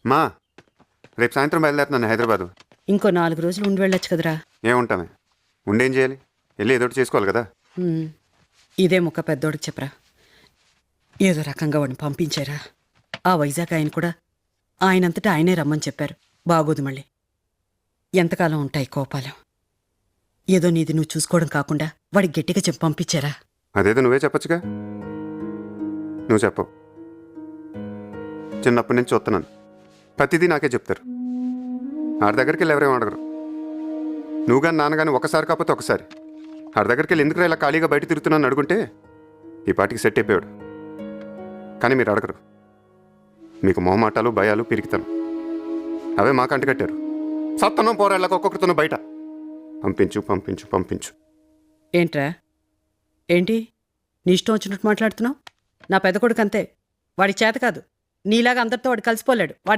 మా రేపు సాయంత్రం బయలుదేరుతున్నాను హైదరాబాదు. ఇంకో 4 రోజులు ఉండి వెళ్ళొచ్చు కదరా. ఏముంటామే, ఉండేం చేయాలి, వెళ్ళి ఏదో ఒకటి చేసుకోవాలి కదా. ఉమ్, ఇదే ముక్క పెద్దోడికి చెప్పరా. ఏదో రకంగా వాడిని పంపించారా. ఆ వైజాగ్ ఆయన కూడా ఆయనంతటా ఆయనే రమ్మని చెప్పారు. బాగోదు మళ్ళీ. ఎంతకాలం ఉంటాయి కోపాలు. ఏదో నీది నువ్వు చూసుకోవడం కాకుండా వాడికి గట్టిగా చెప్పి పంపించారా. అదేదో నువ్వే చెప్పొచ్చుగా. నువ్వు చెప్పవు. చిన్నప్పటి నుంచి చూస్తున్నాను, ప్రతిదీ నాకే చెప్తారు. ఆడి దగ్గరికి వెళ్ళి ఎవరేమో అడగరు. నువ్వు కానీ నాన్నగాని ఒకసారి కాకపోతే ఒకసారి ఆడి దగ్గరికి వెళ్ళి ఎందుకు ఇలా ఖాళీగా బయట తిరుగుతున్నాను అడుగుంటే ఈ పాటికి సెట్ అయిపోయాడు. కానీ మీరు అడగరు. మీకు మొహమాటాలు, భయాలు, పిరికితనం అవే మాకు అంటగట్టారు. సత్తనం పోరాళ్ళకు ఒక్కొక్కరితోనూ బయట పంపించు పంపించు పంపించు. ఏంట్రా ఏంటి నీ ఇష్టం వచ్చినట్టు మాట్లాడుతున్నావు. నా పెద్ద కొడుకు అంతే. వాడి చేత కాదు. నీలాగా అందరితో వాడు కలిసిపోలేడు. వాడి